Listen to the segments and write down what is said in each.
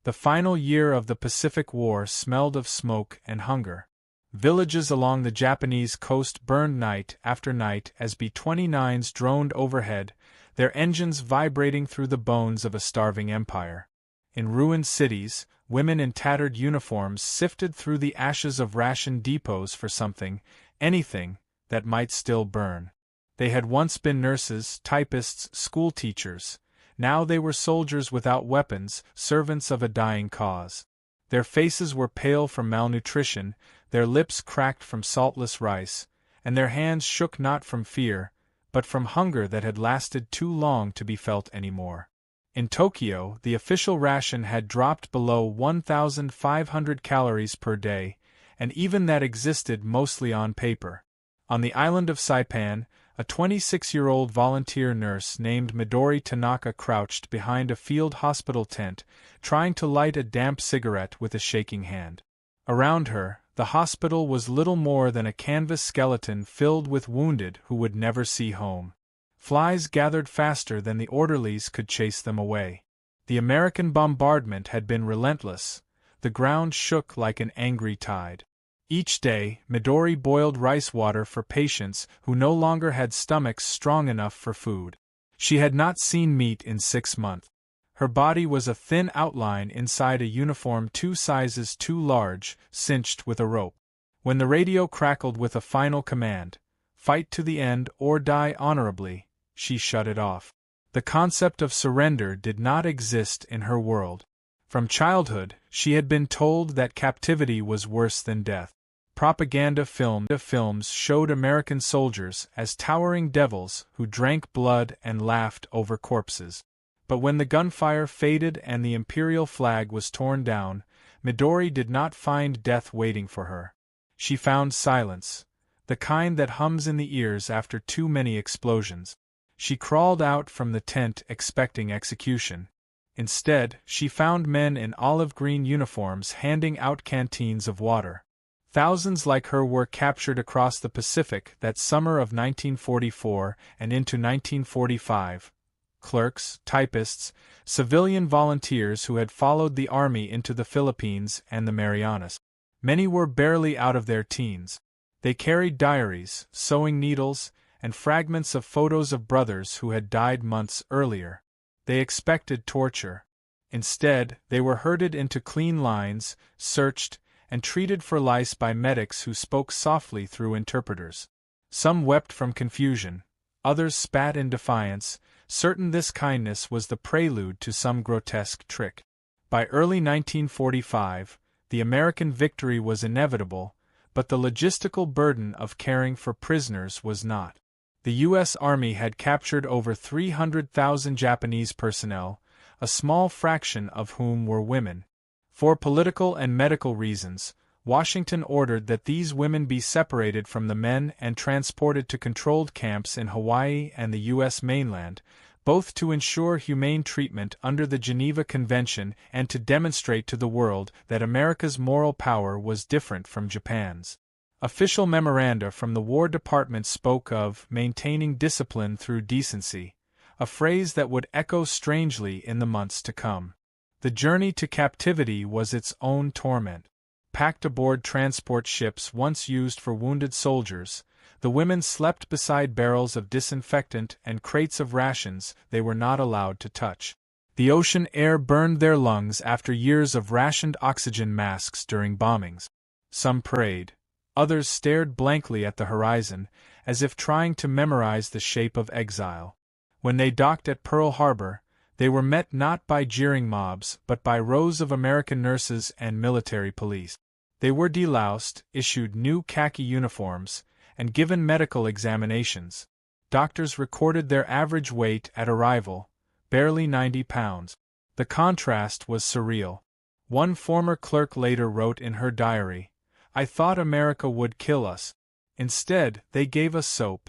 The final year of the Pacific War smelled of smoke and hunger. Villages along the Japanese coast burned night after night as B-29s droned overhead, their engines vibrating through the bones of a starving empire. In ruined cities, women in tattered uniforms sifted through the ashes of ration depots for something, anything, that might still burn. They had once been nurses, typists, school teachers. Now they were soldiers without weapons, servants of a dying cause. Their faces were pale from malnutrition, their lips cracked from saltless rice, and their hands shook not from fear, but from hunger that had lasted too long to be felt anymore. In Tokyo, the official ration had dropped below 1,500 calories per day, and even that existed mostly on paper. On the island of Saipan, a 26-year-old volunteer nurse named Midori Tanaka crouched behind a field hospital tent, trying to light a damp cigarette with a shaking hand. Around her, the hospital was little more than a canvas skeleton filled with wounded who would never see home. Flies gathered faster than the orderlies could chase them away. The American bombardment had been relentless. The ground shook like an angry tide. Each day, Midori boiled rice water for patients who no longer had stomachs strong enough for food. She had not seen meat in 6 months. Her body was a thin outline inside a uniform 2 sizes too large, cinched with a rope. When the radio crackled with a final command, "Fight to the end or die honorably," she shut it off. The concept of surrender did not exist in her world. From childhood, she had been told that captivity was worse than death. Propaganda films showed American soldiers as towering devils who drank blood and laughed over corpses. But when the gunfire faded and the imperial flag was torn down, Midori did not find death waiting for her. She found silence, the kind that hums in the ears after too many explosions. She crawled out from the tent expecting execution. Instead, she found men in olive-green uniforms handing out canteens of water. Thousands like her were captured across the Pacific that summer of 1944 and into 1945. Clerks, typists, civilian volunteers who had followed the army into the Philippines and the Marianas. Many were barely out of their teens. They carried diaries, sewing needles, and fragments of photos of brothers who had died months earlier. They expected torture. Instead, they were herded into clean lines, searched, and treated for lice by medics who spoke softly through interpreters. Some wept from confusion, others spat in defiance, certain this kindness was the prelude to some grotesque trick. By early 1945, the American victory was inevitable, but the logistical burden of caring for prisoners was not. The U.S. Army had captured over 300,000 Japanese personnel, a small fraction of whom were women. For political and medical reasons, Washington ordered that these women be separated from the men and transported to controlled camps in Hawaii and the U.S. mainland, both to ensure humane treatment under the Geneva Convention and to demonstrate to the world that America's moral power was different from Japan's. Official memoranda from the War Department spoke of maintaining discipline through decency, a phrase that would echo strangely in the months to come. The journey to captivity was its own torment. Packed aboard transport ships once used for wounded soldiers, the women slept beside barrels of disinfectant and crates of rations they were not allowed to touch. The ocean air burned their lungs after years of rationed oxygen masks during bombings. Some prayed. Others stared blankly at the horizon, as if trying to memorize the shape of exile. When they docked at Pearl Harbor, they were met not by jeering mobs but by rows of American nurses and military police. They were deloused, issued new khaki uniforms, and given medical examinations. Doctors recorded their average weight at arrival, barely 90 pounds. The contrast was surreal. One former clerk later wrote in her diary, "I thought America would kill us. Instead, they gave us soap."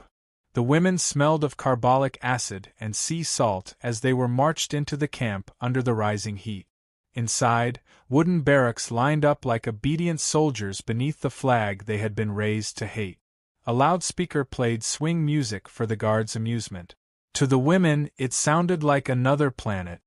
The women smelled of carbolic acid and sea salt as they were marched into the camp under the rising heat. Inside, wooden barracks lined up like obedient soldiers beneath the flag they had been raised to hate. A loudspeaker played swing music for the guards' amusement. To the women, it sounded like another planet.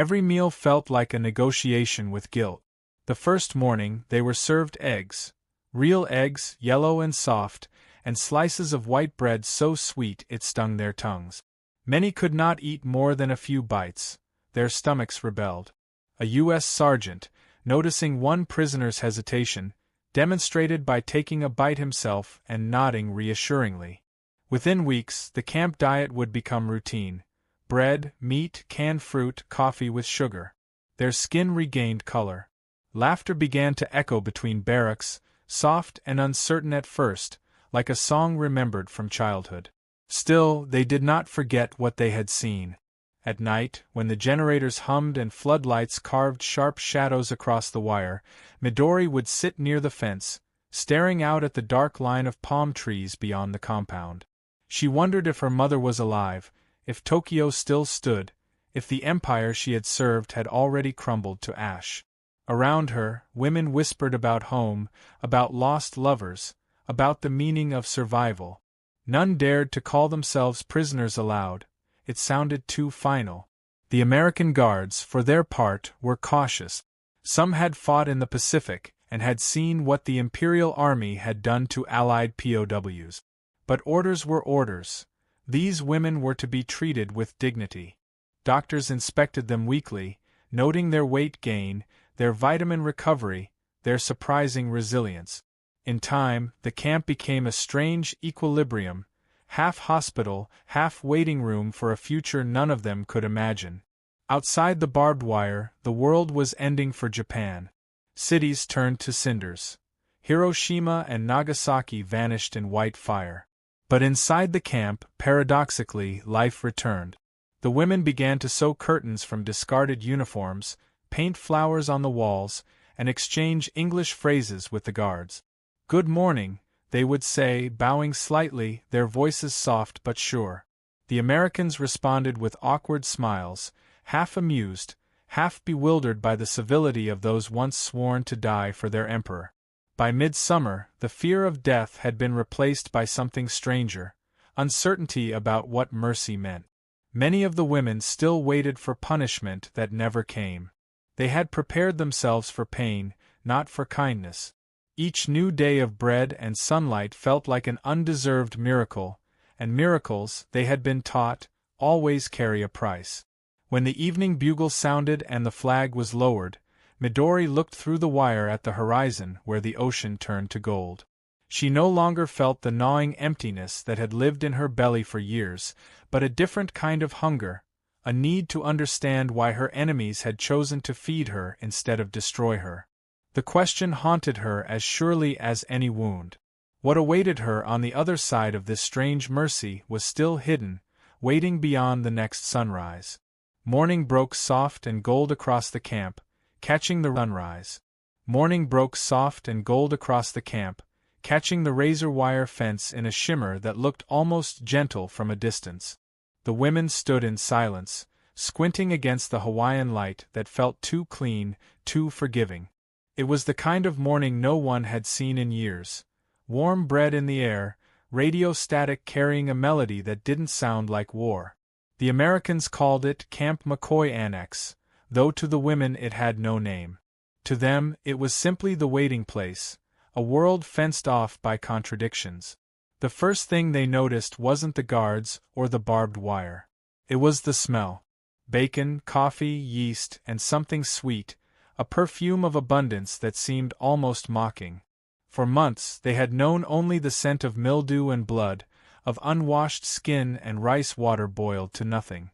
Every meal felt like a negotiation with guilt. The first morning, they were served eggs. Real eggs, yellow and soft, and slices of white bread so sweet it stung their tongues. Many could not eat more than a few bites. Their stomachs rebelled. A U.S. sergeant, noticing one prisoner's hesitation, demonstrated by taking a bite himself and nodding reassuringly. Within weeks, the camp diet would become routine. Bread, meat, canned fruit, coffee with sugar. Their skin regained color. Laughter began to echo between barracks, soft and uncertain at first, like a song remembered from childhood. Still, they did not forget what they had seen. At night, when the generators hummed and floodlights carved sharp shadows across the wire, Midori would sit near the fence, staring out at the dark line of palm trees beyond the compound. She wondered if her mother was alive, if Tokyo still stood, if the empire she had served had already crumbled to ash. Around her, women whispered about home, about lost lovers, about the meaning of survival. None dared to call themselves prisoners aloud. It sounded too final. The American guards, for their part, were cautious. Some had fought in the Pacific and had seen what the Imperial Army had done to Allied POWs. But orders were orders. These women were to be treated with dignity. Doctors inspected them weekly, noting their weight gain, their vitamin recovery, their surprising resilience. In time, the camp became a strange equilibrium, half hospital, half waiting room for a future none of them could imagine. Outside the barbed wire, the world was ending for Japan. Cities turned to cinders. Hiroshima and Nagasaki vanished in white fire. But inside the camp, paradoxically, life returned. The women began to sew curtains from discarded uniforms, paint flowers on the walls, and exchange English phrases with the guards. "Good morning," they would say, bowing slightly, their voices soft but sure. The Americans responded with awkward smiles, half amused, half bewildered by the civility of those once sworn to die for their emperor. By midsummer, the fear of death had been replaced by something stranger, uncertainty about what mercy meant. Many of the women still waited for punishment that never came. They had prepared themselves for pain, not for kindness. Each new day of bread and sunlight felt like an undeserved miracle, and miracles, they had been taught, always carry a price. When the evening bugle sounded and the flag was lowered, Midori looked through the wire at the horizon where the ocean turned to gold. She no longer felt the gnawing emptiness that had lived in her belly for years, but a different kind of hunger, a need to understand why her enemies had chosen to feed her instead of destroy her. The question haunted her as surely as any wound. What awaited her on the other side of this strange mercy was still hidden, waiting beyond the next sunrise. Morning broke soft and gold across the camp, catching the sunrise. Morning broke soft and gold across the camp, catching the razor wire fence in a shimmer that looked almost gentle from a distance. The women stood in silence, squinting against the Hawaiian light that felt too clean, too forgiving. It was the kind of morning no one had seen in years. Warm bread in the air, radio static carrying a melody that didn't sound like war. The Americans called it Camp McCoy Annex, though to the women it had no name. To them, it was simply the waiting place, a world fenced off by contradictions. The first thing they noticed wasn't the guards or the barbed wire. It was the smell. Bacon, coffee, yeast, and something sweet, a perfume of abundance that seemed almost mocking. For months they had known only the scent of mildew and blood, of unwashed skin and rice water boiled to nothing.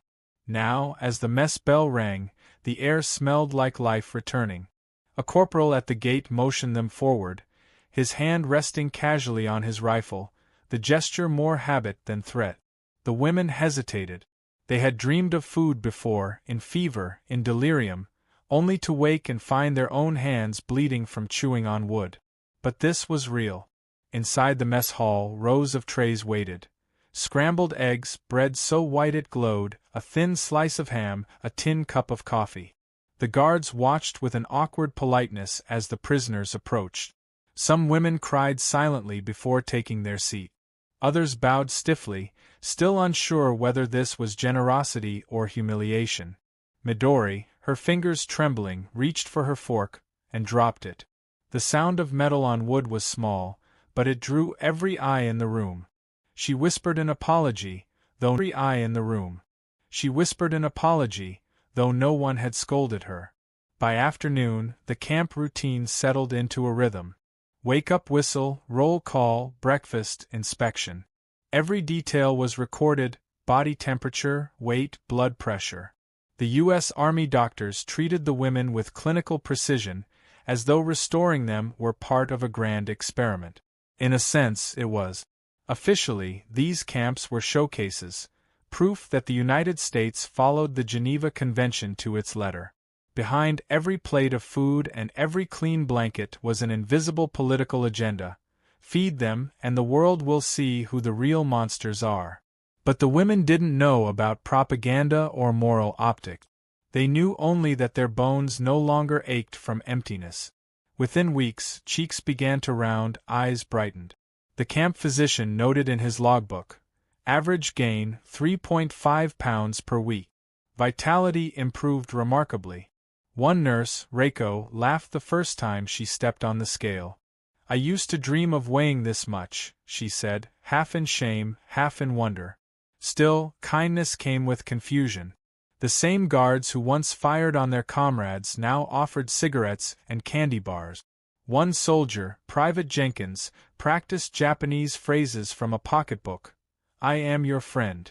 Now, as the mess bell rang, the air smelled like life returning. A corporal at the gate motioned them forward, his hand resting casually on his rifle, the gesture more habit than threat. The women hesitated. They had dreamed of food before, in fever, in delirium, only to wake and find their own hands bleeding from chewing on wood. But this was real. Inside the mess hall, rows of trays waited. Scrambled eggs, bread so white it glowed, a thin slice of ham, a tin cup of coffee. The guards watched with an awkward politeness as the prisoners approached. Some women cried silently before taking their seat. Others bowed stiffly, still unsure whether this was generosity or humiliation. Midori, her fingers trembling, reached for her fork, and dropped it. The sound of metal on wood was small, but it drew every eye in the room. She whispered an apology, though every eye in the room. She whispered an apology, though no one had scolded her. By afternoon, the camp routine settled into a rhythm. Wake-up whistle, roll call, breakfast, inspection. Every detail was recorded: body temperature, weight, blood pressure. The U.S. Army doctors treated the women with clinical precision, as though restoring them were part of a grand experiment. In a sense, it was. Officially, these camps were showcases, proof that the United States followed the Geneva Convention to its letter. Behind every plate of food and every clean blanket was an invisible political agenda. Feed them, and the world will see who the real monsters are. But the women didn't know about propaganda or moral optics. They knew only that their bones no longer ached from emptiness. Within weeks, cheeks began to round, eyes brightened. The camp physician noted in his logbook, average gain 3.5 pounds per week. Vitality improved remarkably. One nurse, Reiko, laughed the first time she stepped on the scale. I used to dream of weighing this much, she said, half in shame, half in wonder. Still, kindness came with confusion. The same guards who once fired on their comrades now offered cigarettes and candy bars. One soldier, Private Jenkins, practiced Japanese phrases from a pocketbook. I am your friend.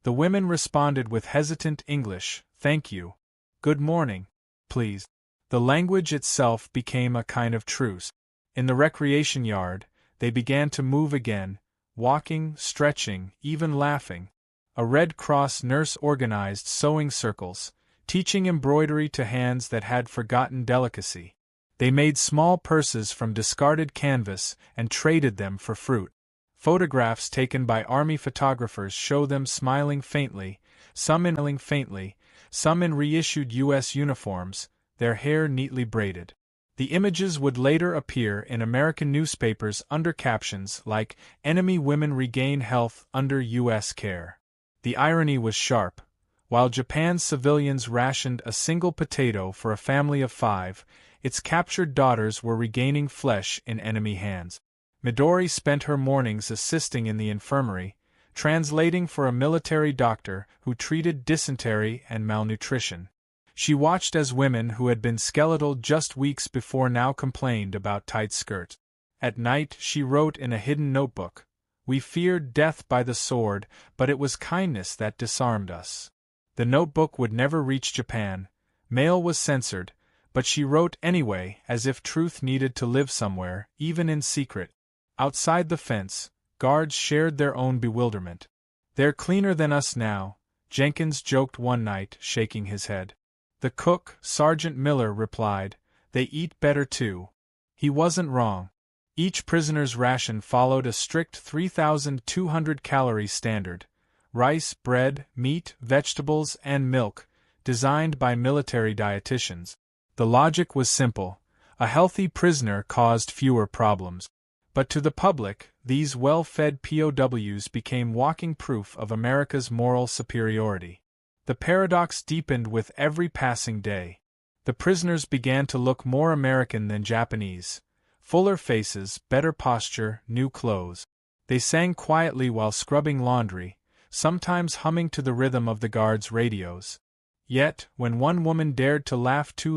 The women responded with hesitant English, thank you. Good morning, please. The language itself became a kind of truce. In the recreation yard, they began to move again, walking, stretching, even laughing. A Red Cross nurse organized sewing circles, teaching embroidery to hands that had forgotten delicacy. They made small purses from discarded canvas and traded them for fruit. Photographs taken by army photographers show them smiling faintly, some in reissued U.S. uniforms, their hair neatly braided. The images would later appear in American newspapers under captions like, "Enemy women regain health under U.S. care." The irony was sharp. While Japan's civilians rationed a single potato for a family of 5, its captured daughters were regaining flesh in enemy hands. Midori spent her mornings assisting in the infirmary, translating for a military doctor who treated dysentery and malnutrition. She watched as women who had been skeletal just weeks before now complained about tight skirts. At night she wrote in a hidden notebook, "We feared death by the sword, but it was kindness that disarmed us." The notebook would never reach Japan. Mail was censored, but she wrote anyway, as if truth needed to live somewhere, even in secret. Outside the fence, guards shared their own bewilderment. "They're cleaner than us now," Jenkins joked one night, shaking his head. The cook, Sergeant Miller, replied, "They eat better too." He wasn't wrong. Each prisoner's ration followed a strict 3,200-calorie standard: rice, bread, meat, vegetables, and milk, designed by military dietitians. The logic was simple: a healthy prisoner caused fewer problems. But to the public, these well-fed POWs became walking proof of America's moral superiority. The paradox deepened with every passing day. The prisoners began to look more American than Japanese. Fuller faces, better posture, new clothes. They sang quietly while scrubbing laundry, sometimes humming to the rhythm of the guards' radios. Yet, when one woman dared to laugh too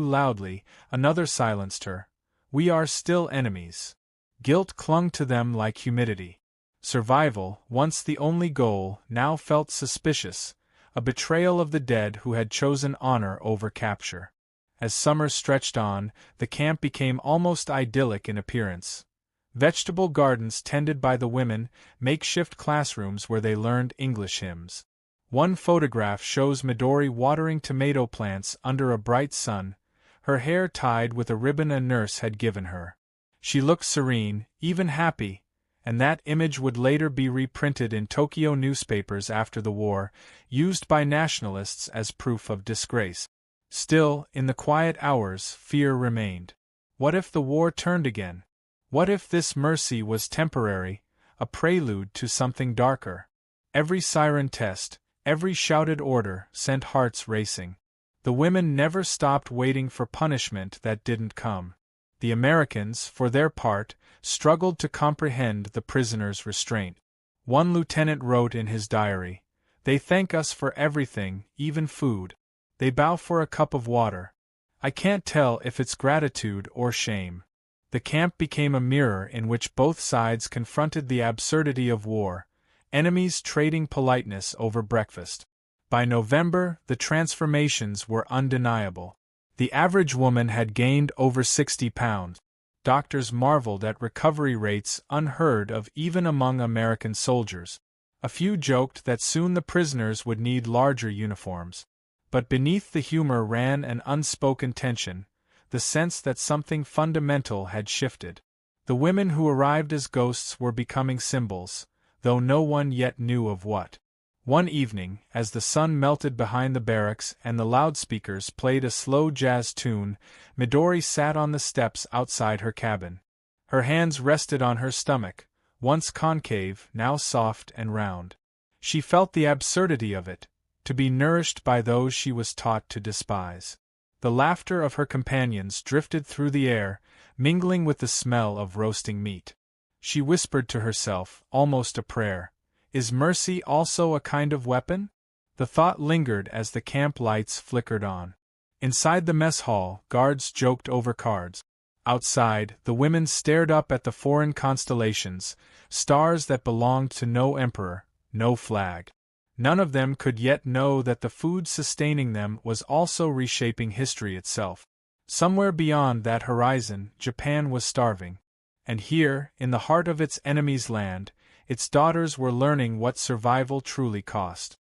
loudly, another silenced her. "We are still enemies." Guilt clung to them like humidity. Survival, once the only goal, now felt suspicious, a betrayal of the dead who had chosen honor over capture. As summer stretched on, the camp became almost idyllic in appearance. Vegetable gardens tended by the women, makeshift classrooms where they learned English hymns. One photograph shows Midori watering tomato plants under a bright sun, her hair tied with a ribbon a nurse had given her. She looked serene, even happy, and that image would later be reprinted in Tokyo newspapers after the war, used by nationalists as proof of disgrace. Still, in the quiet hours, fear remained. What if the war turned again? What if this mercy was temporary, a prelude to something darker? Every siren test, Every shouted order sent hearts racing. The women never stopped waiting for punishment that didn't come. The Americans, for their part, struggled to comprehend the prisoners' restraint. One lieutenant wrote in his diary, "They thank us for everything, even food. They bow for a cup of water. I can't tell if it's gratitude or shame." The camp became a mirror in which both sides confronted the absurdity of war, enemies trading politeness over breakfast. By November, the transformations were undeniable. The average woman had gained over 60 pounds. Doctors marveled at recovery rates unheard of even among American soldiers. A few joked that soon the prisoners would need larger uniforms. But beneath the humor ran an unspoken tension, the sense that something fundamental had shifted. The women who arrived as ghosts were becoming symbols, though no one yet knew of what. One evening, as the sun melted behind the barracks and the loudspeakers played a slow jazz tune, Midori sat on the steps outside her cabin. Her hands rested on her stomach, once concave, now soft and round. She felt the absurdity of it, to be nourished by those she was taught to despise. The laughter of her companions drifted through the air, mingling with the smell of roasting meat. She whispered to herself, almost a prayer, "Is mercy also a kind of weapon?" The thought lingered as the camp lights flickered on. Inside the mess hall, guards joked over cards. Outside, the women stared up at the foreign constellations, stars that belonged to no emperor, no flag. None of them could yet know that the food sustaining them was also reshaping history itself. Somewhere beyond that horizon, Japan was starving. And here, in the heart of its enemy's land, its daughters were learning what survival truly cost.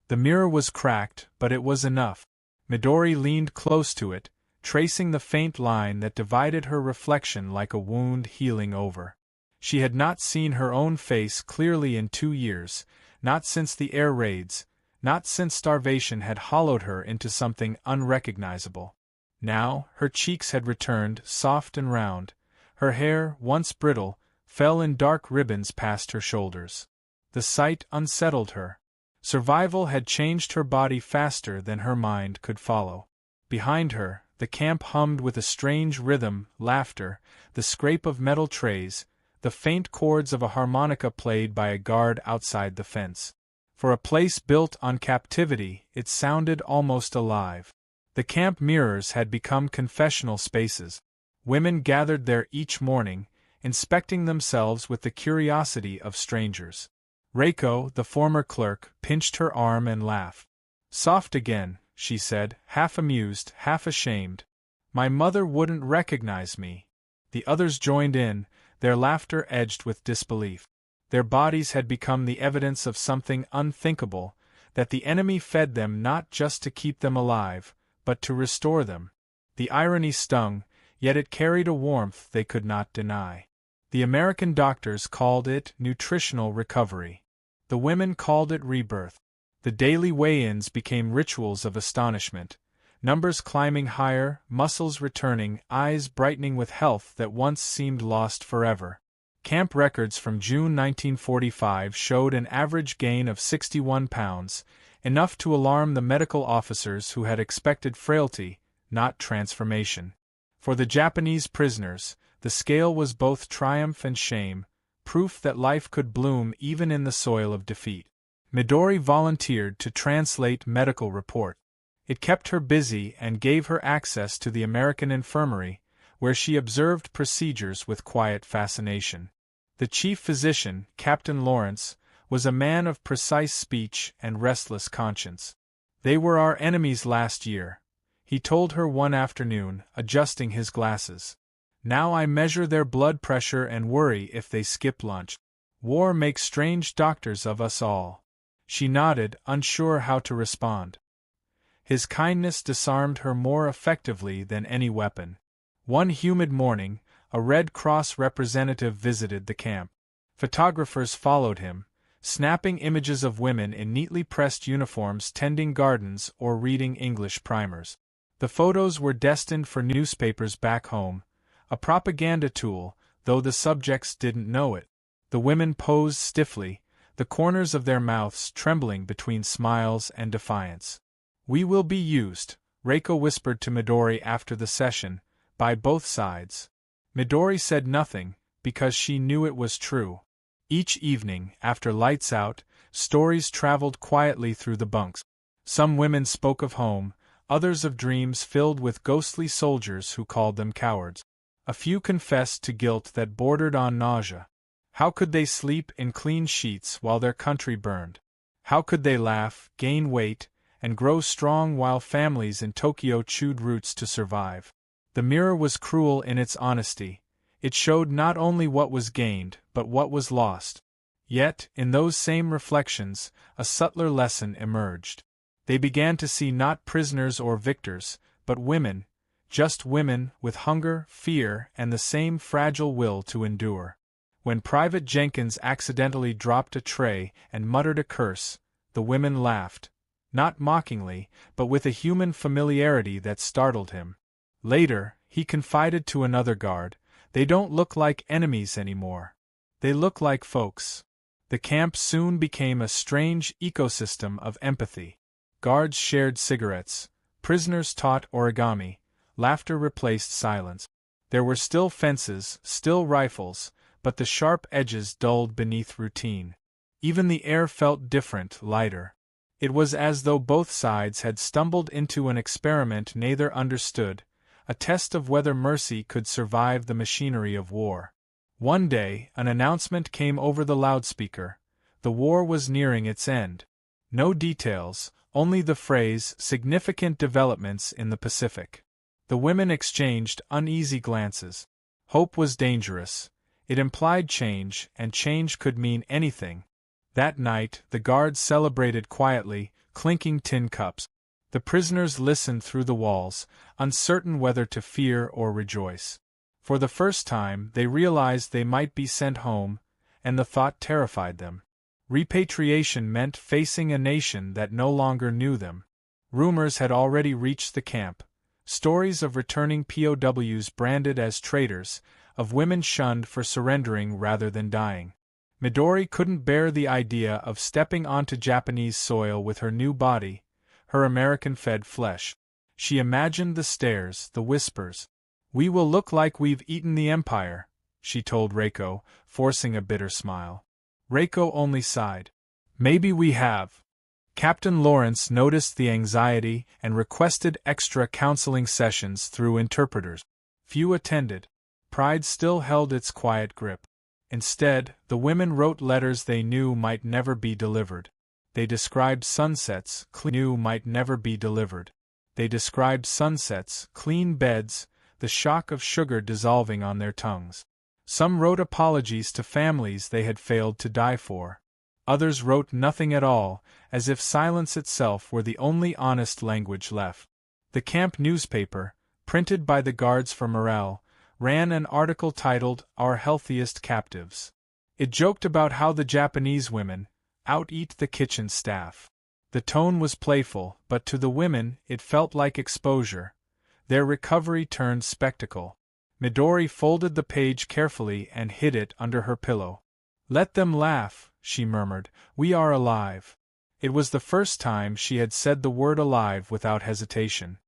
The mirror was cracked, but it was enough. Midori leaned close to it, tracing the faint line that divided her reflection like a wound healing over. She had not seen her own face clearly in 2 years, not since the air raids, not since starvation had hollowed her into something unrecognizable. Now, her cheeks had returned, soft and round. Her hair, once brittle, fell in dark ribbons past her shoulders. The sight unsettled her. Survival had changed her body faster than her mind could follow. Behind her, the camp hummed with a strange rhythm, laughter, the scrape of metal trays, the faint chords of a harmonica played by a guard outside the fence. For a place built on captivity, it sounded almost alive. The camp mirrors had become confessional spaces. Women gathered there each morning, inspecting themselves with the curiosity of strangers. Reiko, the former clerk, pinched her arm and laughed. "Soft again," she said, half amused, half ashamed. "My mother wouldn't recognize me." The others joined in, their laughter edged with disbelief. Their bodies had become the evidence of something unthinkable, that the enemy fed them not just to keep them alive, but to restore them. The irony stung, yet it carried a warmth they could not deny. The American doctors called it nutritional recovery. The women called it rebirth. The daily weigh-ins became rituals of astonishment, numbers climbing higher, muscles returning, eyes brightening with health that once seemed lost forever. Camp records from June 1945 showed an average gain of 61 pounds, enough to alarm the medical officers who had expected frailty, not transformation. For the Japanese prisoners, the scale was both triumph and shame, proof that life could bloom even in the soil of defeat. Midori volunteered to translate medical report. It kept her busy and gave her access to the American infirmary, where she observed procedures with quiet fascination. The chief physician, Captain Lawrence, was a man of precise speech and restless conscience. "They were our enemies last year," he told her one afternoon, adjusting his glasses. "Now I measure their blood pressure and worry if they skip lunch. War makes strange doctors of us all." She nodded, unsure how to respond. His kindness disarmed her more effectively than any weapon. One humid morning, a Red Cross representative visited the camp. Photographers followed him, snapping images of women in neatly pressed uniforms tending gardens or reading English primers. The photos were destined for newspapers back home, a propaganda tool, though the subjects didn't know it. The women posed stiffly, the corners of their mouths trembling between smiles and defiance. "We will be used," Reiko whispered to Midori after the session, "by both sides." Midori said nothing, because she knew it was true. Each evening, after lights out, stories traveled quietly through the bunks. Some women spoke of home, others of dreams filled with ghostly soldiers who called them cowards. A few confessed to guilt that bordered on nausea. How could they sleep in clean sheets while their country burned? How could they laugh, gain weight, and grow strong while families in Tokyo chewed roots to survive? The mirror was cruel in its honesty. It showed not only what was gained, but what was lost. Yet, in those same reflections, a subtler lesson emerged. They began to see not prisoners or victors, but women, just women with hunger, fear, and the same fragile will to endure. When Private Jenkins accidentally dropped a tray and muttered a curse, the women laughed, not mockingly, but with a human familiarity that startled him. Later, he confided to another guard, "They don't look like enemies anymore. They look like folks." The camp soon became a strange ecosystem of empathy. Guards shared cigarettes, prisoners taught origami, laughter replaced silence. There were still fences, still rifles, but the sharp edges dulled beneath routine. Even the air felt different, lighter. It was as though both sides had stumbled into an experiment neither understood, a test of whether mercy could survive the machinery of war. One day, an announcement came over the loudspeaker. The war was nearing its end. No details, only the phrase, "significant developments in the Pacific." The women exchanged uneasy glances. Hope was dangerous. It implied change, and change could mean anything. That night, the guards celebrated quietly, clinking tin cups. The prisoners listened through the walls, uncertain whether to fear or rejoice. For the first time, they realized they might be sent home, and the thought terrified them. Repatriation meant facing a nation that no longer knew them. Rumors had already reached the camp. Stories of returning POWs branded as traitors, of women shunned for surrendering rather than dying. Midori couldn't bear the idea of stepping onto Japanese soil with her new body, her American-fed flesh. She imagined the stares, the whispers. "We will look like we've eaten the empire," she told Reiko, forcing a bitter smile. Reiko only sighed. "Maybe we have." Captain Lawrence noticed the anxiety and requested extra counseling sessions through interpreters. Few attended. Pride still held its quiet grip. Instead, the women wrote letters they knew might never be delivered. They described sunsets, clean beds, the shock of sugar dissolving on their tongues. Some wrote apologies to families they had failed to die for. Others wrote nothing at all, as if silence itself were the only honest language left. The camp newspaper, printed by the guards for morale, ran an article titled "Our Healthiest Captives." It joked about how the Japanese women out-eat the kitchen staff. The tone was playful, but to the women it felt like exposure. Their recovery turned spectacle. Midori folded the page carefully and hid it under her pillow. "Let them laugh," she murmured, "we are alive." It was the first time she had said the word alive without hesitation.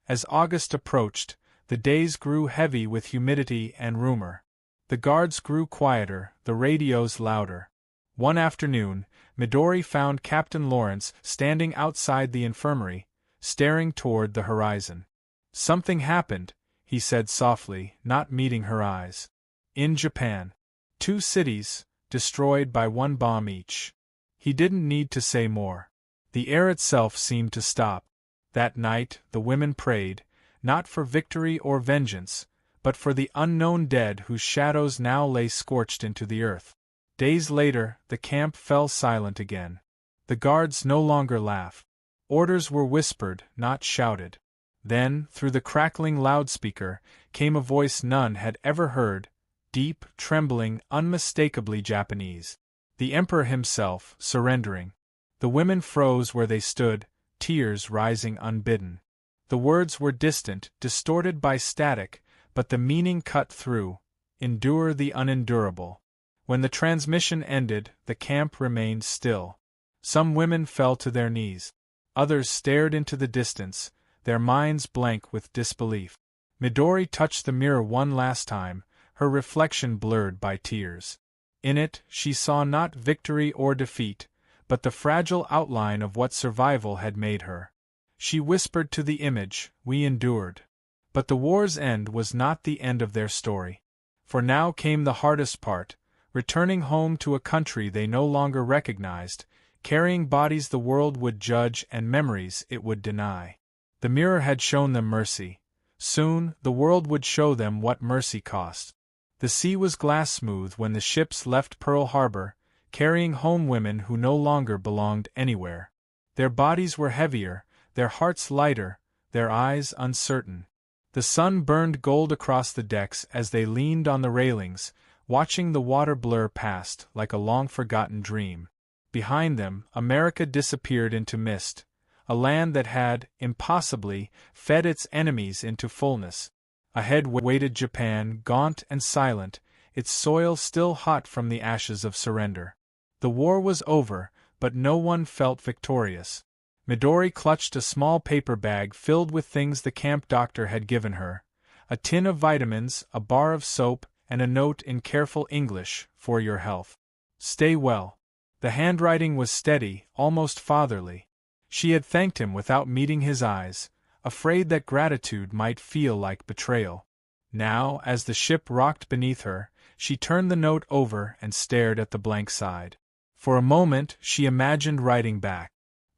As August approached, the days grew heavy with humidity and rumor. The guards grew quieter, the radios louder. One afternoon, Midori found Captain Lawrence standing outside the infirmary, staring toward the horizon. "Something happened," he said softly, not meeting her eyes. "In Japan. 2 cities, destroyed by 1 bomb each." He didn't need to say more. The air itself seemed to stop. That night, the women prayed, not for victory or vengeance, but for the unknown dead whose shadows now lay scorched into the earth. Days later, the camp fell silent again. The guards no longer laughed. Orders were whispered, not shouted. Then, through the crackling loudspeaker, came a voice none had ever heard, deep, trembling, unmistakably Japanese. The Emperor himself, surrendering. The women froze where they stood, tears rising unbidden. The words were distant, distorted by static, but the meaning cut through. Endure the unendurable. When the transmission ended, the camp remained still. Some women fell to their knees. Others stared into the distance, their minds blank with disbelief. Midori touched the mirror one last time, her reflection blurred by tears. In it, she saw not victory or defeat, but the fragile outline of what survival had made her. She whispered to the image, "We endured." But the war's end was not the end of their story. For now came the hardest part, returning home to a country they no longer recognized, carrying bodies the world would judge and memories it would deny. The mirror had shown them mercy. Soon, the world would show them what mercy cost. The sea was glass-smooth when the ships left Pearl Harbor, carrying home women who no longer belonged anywhere. Their bodies were heavier, their hearts lighter, their eyes uncertain. The sun burned gold across the decks as they leaned on the railings, watching the water blur past like a long-forgotten dream. Behind them, America disappeared into mist, a land that had, impossibly, fed its enemies into fullness. Ahead waited Japan, gaunt and silent, its soil still hot from the ashes of surrender. The war was over, but no one felt victorious. Midori clutched a small paper bag filled with things the camp doctor had given her: a tin of vitamins, a bar of soap, and a note in careful English, "For your health. Stay well." The handwriting was steady, almost fatherly. She had thanked him without meeting his eyes, afraid that gratitude might feel like betrayal. Now, as the ship rocked beneath her, she turned the note over and stared at the blank side. For a moment, she imagined writing back.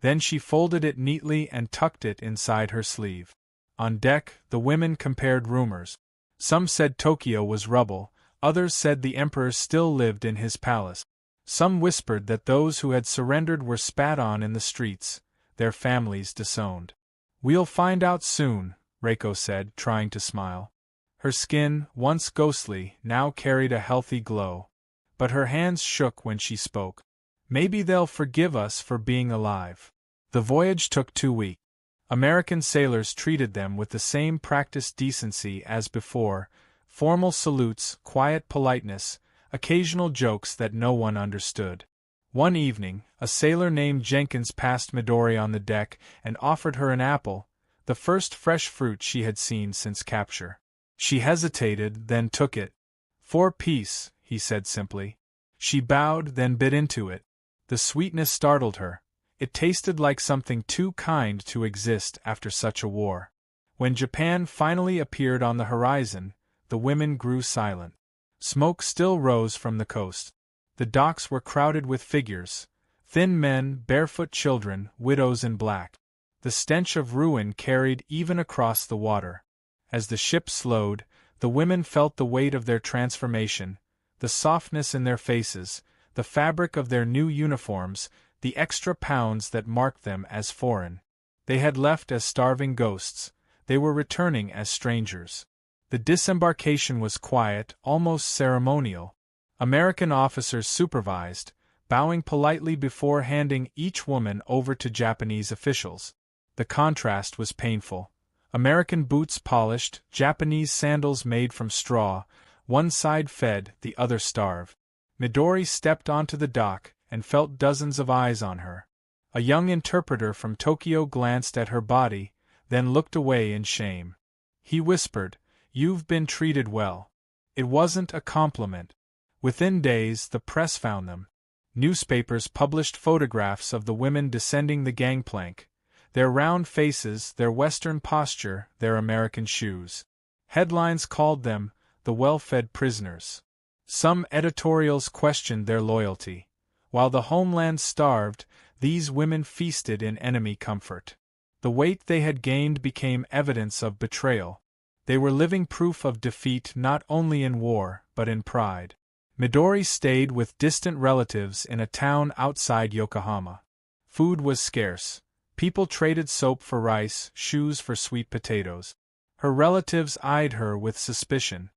Then she folded it neatly and tucked it inside her sleeve. On deck, the women compared rumors. Some said Tokyo was rubble, others said the emperor still lived in his palace. Some whispered that those who had surrendered were spat on in the streets, their families disowned. "We'll find out soon," Reiko said, trying to smile. Her skin, once ghostly, now carried a healthy glow. But her hands shook when she spoke. "Maybe they'll forgive us for being alive." The voyage took 2 weeks. American sailors treated them with the same practiced decency as before: formal salutes, quiet politeness, occasional jokes that no one understood. One evening, a sailor named Jenkins passed Midori on the deck and offered her an apple, the first fresh fruit she had seen since capture. She hesitated, then took it. "For peace," he said simply. She bowed, then bit into it. The sweetness startled her. It tasted like something too kind to exist after such a war. When Japan finally appeared on the horizon, the women grew silent. Smoke still rose from the coast. The docks were crowded with figures: thin men, barefoot children, widows in black. The stench of ruin carried even across the water. As the ship slowed, the women felt the weight of their transformation, the softness in their faces, the fabric of their new uniforms, the extra pounds that marked them as foreign. They had left as starving ghosts, they were returning as strangers. The disembarkation was quiet, almost ceremonial. American officers supervised, bowing politely before handing each woman over to Japanese officials. The contrast was painful. American boots polished, Japanese sandals made from straw, one side fed, the other starved. Midori stepped onto the dock and felt dozens of eyes on her. A young interpreter from Tokyo glanced at her body, then looked away in shame. He whispered, "You've been treated well." It wasn't a compliment. Within days, the press found them. Newspapers published photographs of the women descending the gangplank, their round faces, their Western posture, their American shoes. Headlines called them the well-fed prisoners. Some editorials questioned their loyalty. While the homeland starved, these women feasted in enemy comfort. The weight they had gained became evidence of betrayal. They were living proof of defeat not only in war, but in pride. Midori stayed with distant relatives in a town outside Yokohama. Food was scarce. People traded soap for rice, shoes for sweet potatoes. Her relatives eyed her with suspicion.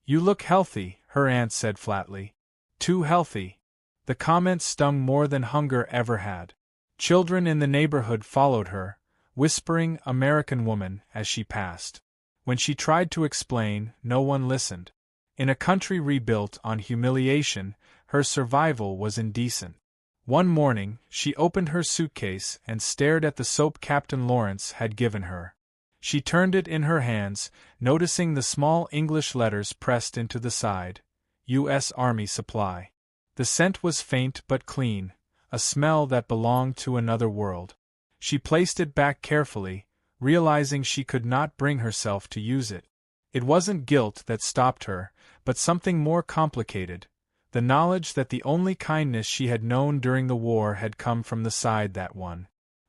"You look healthy," her aunt said flatly. "Too healthy." The comment stung more than hunger ever had. Children in the neighborhood followed her, whispering "American woman" as she passed. When she tried to explain, no one listened. In a country rebuilt on humiliation, Her survival was indecent. One morning, she opened her suitcase and stared at the soap Captain Lawrence had given her. She turned it in her hands, noticing the small English letters pressed into the side. U.S. Army Supply. The scent was faint but clean, a smell that belonged to another world. She placed it back carefully, realizing she could not bring herself to use it. It wasn't guilt that stopped her, but something more complicated. The knowledge that the only kindness she had known during the war had come from the side that won.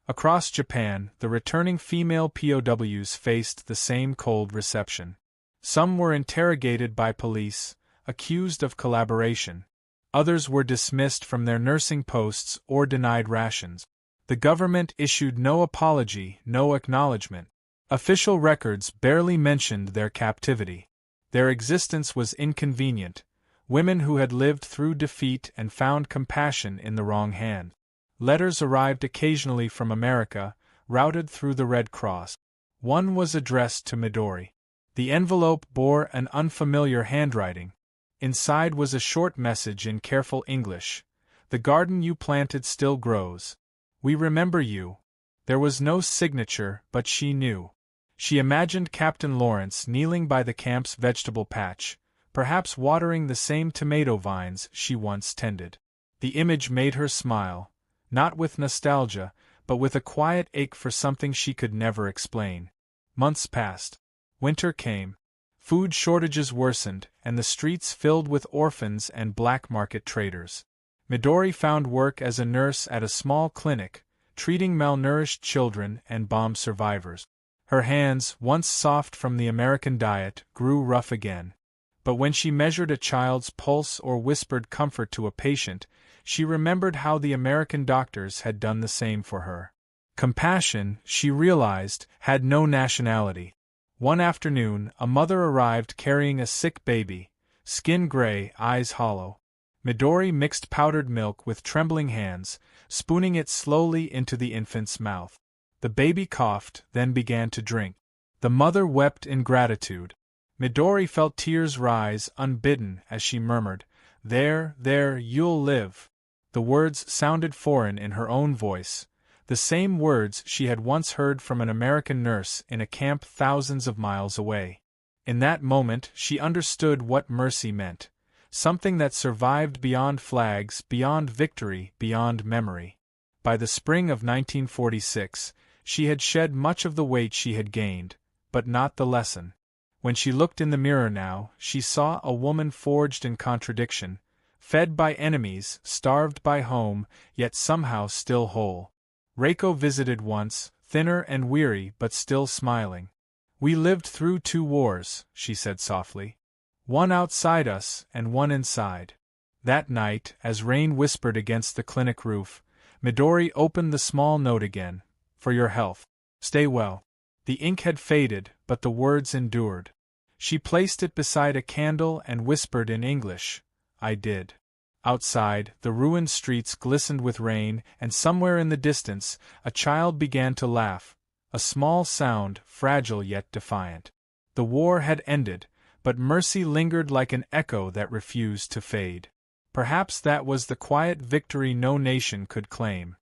Across Japan, the returning female POWs faced the same cold reception. Some were interrogated by police, accused of collaboration. Others were dismissed from their nursing posts or denied rations. The government issued no apology, no acknowledgement. Official records barely mentioned their captivity. Their existence was inconvenient. Women who had lived through defeat and found compassion in the wrong hand. Letters arrived occasionally from America, routed through the Red Cross. One was addressed to Midori. The envelope bore an unfamiliar handwriting. Inside was a short message in careful English. The garden you planted still grows. We remember you. There was no signature, but she knew. She imagined Captain Lawrence kneeling by the camp's vegetable patch, perhaps watering the same tomato vines she once tended. The image made her smile, not with nostalgia, but with a quiet ache for something she could never explain. Months passed. Winter came. Food shortages worsened, and the streets filled with orphans and black market traders. Midori found work as a nurse at a small clinic, treating malnourished children and bomb survivors. Her hands, once soft from the American diet, grew rough again. But when she measured a child's pulse or whispered comfort to a patient, she remembered how the American doctors had done the same for her. Compassion, she realized, had no nationality. One afternoon, a mother arrived carrying a sick baby, skin gray, eyes hollow. Midori mixed powdered milk with trembling hands, spooning it slowly into the infant's mouth. The baby coughed, then began to drink. The mother wept in gratitude. Midori felt tears rise unbidden as she murmured, "There, you'll live." The words sounded foreign in her own voice, the same words she had once heard from an American nurse in a camp thousands of miles away. In that moment she understood what mercy meant, something that survived beyond flags, beyond victory, beyond memory. By the spring of 1946, she had shed much of the weight she had gained, but not the lesson. When she looked in the mirror now, she saw a woman forged in contradiction, fed by enemies, starved by home, yet somehow still whole. Reiko visited once, thinner and weary but still smiling. "We lived through 2 wars, she said softly. One outside us and one inside. That night, as rain whispered against the clinic roof, Midori opened the small note again. "For your health. Stay well." The ink had faded, but the words endured. She placed it beside a candle and whispered in English, "I did." Outside, the ruined streets glistened with rain, and somewhere in the distance, a child began to laugh, a small sound, fragile yet defiant. The war had ended, but mercy lingered like an echo that refused to fade. Perhaps that was the quiet victory no nation could claim.